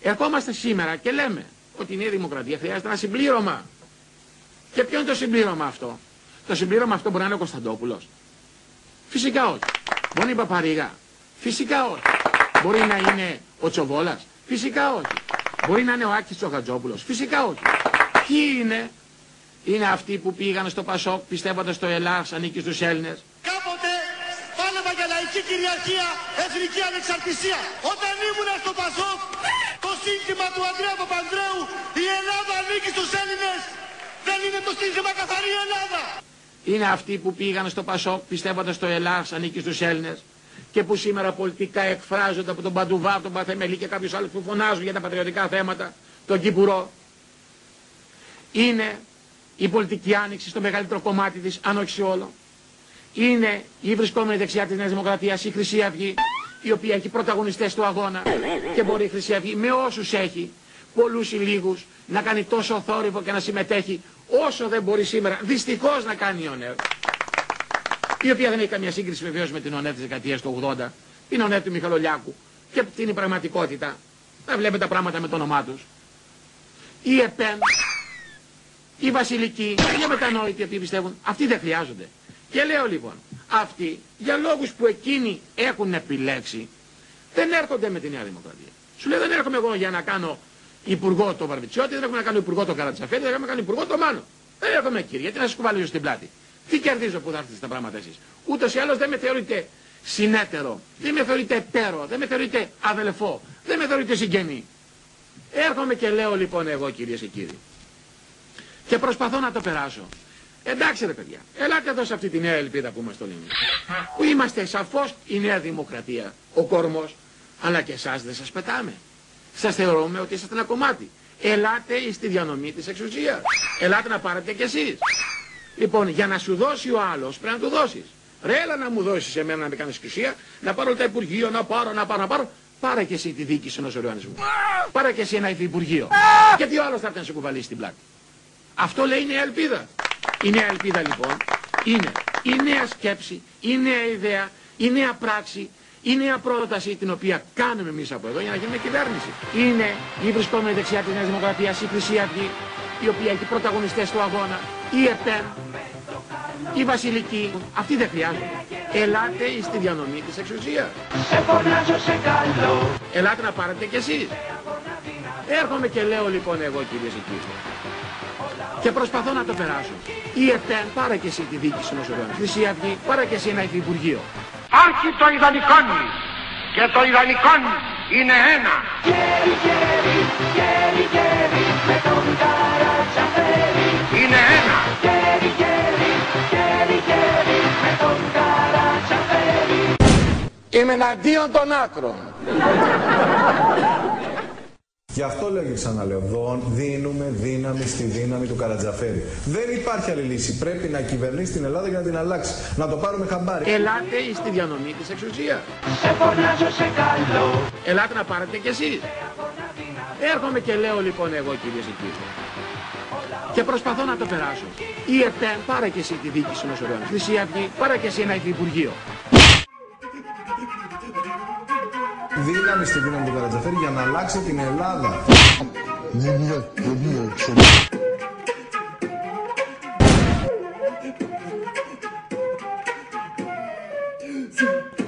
Ερχόμαστε σήμερα και λέμε ότι η Νέα Δημοκρατία χρειάζεται ένα συμπλήρωμα. Και ποιο είναι το συμπλήρωμα αυτό? Το συμπλήρωμα αυτό μπορεί να είναι ο Κωνσταντόπουλος? Φυσικά όχι. Μπορεί να είναι η Παπαρίγα? Φυσικά όχι. Μπορεί να είναι ο Τσοβόλας? Φυσικά όχι. Μπορεί να είναι ο Άκης Τσοχατζόπουλος? Φυσικά όχι. Ποιοι είναι? Είναι αυτοί που πήγαν στο Πασόκ πιστεύοντας το Ελλάς ανήκει στους Έλληνες. Κάποτε πάλευα για λαϊκή κυριαρχία, εθνική ανεξαρτησία. Όταν ήμουνα στο Πασόκ, το σύνθημα του Ανδρέα Παπανδρέου, η Ελλάδα ανήκει στους Έλληνες, δεν είναι το σύνθημα καθαρή Ελλάδα. Είναι αυτοί που πήγαν στο Πασόκ πιστεύοντας το Ελλάς ανήκει στους Έλληνες και που σήμερα πολιτικά εκφράζονται από τον Παντουβά, τον Παθεμελή και κάποιους άλλους που φωνάζουν για τα πατριωτικά θέματα, τον Κυπουρό. Είναι η πολιτική άνοιξη στο μεγαλύτερο κομμάτι της, αν όχι σε όλο. Είναι η βρισκόμενη δεξιά της Νέας Δημοκρατίας, η Χρυσή Αυγή, η οποία έχει πρωταγωνιστές του αγώνα και μπορεί η Χρυσή Αυγή με όσους έχει, πολλούς ή λίγους, να κάνει τόσο θόρυβο και να συμμετέχει όσο δεν μπορεί σήμερα δυστυχώς να κάνει η ΟΝΕΒ, η οποία δεν έχει καμία σύγκριση βεβαίως με την ΟΝΕΒ της δεκαετίας του 80, την ΟΝΕΒ του Μιχαλολιάκου και την πραγματικότητα. Να βλέπετε τα πράγματα με το όνομά τους. Η ΕΠΕΝ, οι βασιλικοί, οι αμετανόητοι αυτοί πιστεύουν, αυτοί δεν χρειάζονται. Και λέω λοιπόν, αυτοί για λόγους που εκείνοι έχουν επιλέξει δεν έρχονται με τη Νέα Δημοκρατία. Σου λέει δεν έρχομαι εγώ για να κάνω υπουργό το Βαρβιτσιώτη, δεν έρχομαι να κάνω υπουργό το Καρατσαφέλη, δεν έρχομαι να κάνω υπουργό το Μάνο. Δεν έρχομαι κύριε, γιατί να σας κουβαλήσω στην πλάτη. Τι κερδίζω που θα έρθετε στα πράγματα εσείς? Ούτως ή άλλως δεν με θεωρείτε συνέτερο, δεν με θεωρείτε πέρο, δεν με θεωρείτε αδελφό, δεν με θεωρείτε συγγενή. Έρχομαι και λέω λοιπόν εγώ κυρίες και κύριοι. Και προσπαθώ να το περάσω. Εντάξει ρε παιδιά, ελάτε εδώ σε αυτή τη νέα ελπίδα που είμαστε όλοι. Που είμαστε σαφώς η Νέα Δημοκρατία, ο κορμός, αλλά και εσάς δεν σας πετάμε. Σας θεωρούμε ότι είσαστε ένα κομμάτι. Ελάτε στη διανομή της εξουσίας. Ελάτε να πάρετε κι εσείς. Λοιπόν, για να σου δώσει ο άλλος πρέπει να του δώσεις. Ρε έλα να μου δώσεις εμένα να με κάνεις εξουσία, να πάρω τα υπουργεία, να πάρω. Πάρε και εσύ τη διοίκηση ενός οργανισμού. Πάρε και εσύ ένα υφυπουργείο. Γιατί ο άλλος θα έρθει να σε κουβαλήσει στην πλάτη. Αυτό λέει η νέα ελπίδα. Η νέα ελπίδα λοιπόν είναι η νέα σκέψη, η νέα ιδέα, η νέα πράξη, η νέα πρόταση την οποία κάνουμε εμείς από εδώ για να γίνουμε κυβέρνηση. Είναι η βρισκόμενη δεξιά της Νέας Δημοκρατίας, η Χρυσή Αυγή, η οποία έχει πρωταγωνιστές του αγώνα, η ΕΠΕΝ, η Βασιλική. Αυτοί δεν χρειάζονται. Ελάτε στη διανομή της εξουσίας. Ελάτε να πάρετε κι εσείς. Έρχομαι και λέω λοιπόν εγώ κυρίες και κύριοι. Και προσπαθώ να το περάσω. Η ΕΠΕΝ, πάρε και εσύ τη διοίκηση ενός οργανισμού. Χρυσή Αυγή, πάρε και εσύ ένα υφυπουργείο. Άρχι το ιδανικόν και το ιδανικόν είναι ένα. Γέρι, γέρι, γέρι, γέρι, με τον Καρατσαφέρη. Είναι ένα. Γέρι, γέρι, γέρι, γέρι, με τον Καρατσαφέρη. Είμαι εναντίον των άκρων. Γι' αυτό λέω και ξαναλέω, δίνουμε δύναμη στη δύναμη του Καρατζαφέρη. Δεν υπάρχει άλλη λύση. Πρέπει να κυβερνήσει την Ελλάδα για να την αλλάξει. Να το πάρουμε χαμπάρι. Ελάτε στη διανομή της εξουσίας. Σε φωνάζω σε καλό. Ελάτε να πάρετε κι εσείς. Έρχομαι και λέω λοιπόν εγώ κυρίες και κύριοι. Και προσπαθώ να το περάσω. Η ΕΠΕΝ, πάρε και εσύ τη διοίκηση ενός οργανισμού. Χρυσή Αυγή, πάρε και εσύ ένα υφυπουργείο. Δύναμη στη δύναμη του Καρατζαφέρη για να αλλάξει την Ελλάδα. Yeah.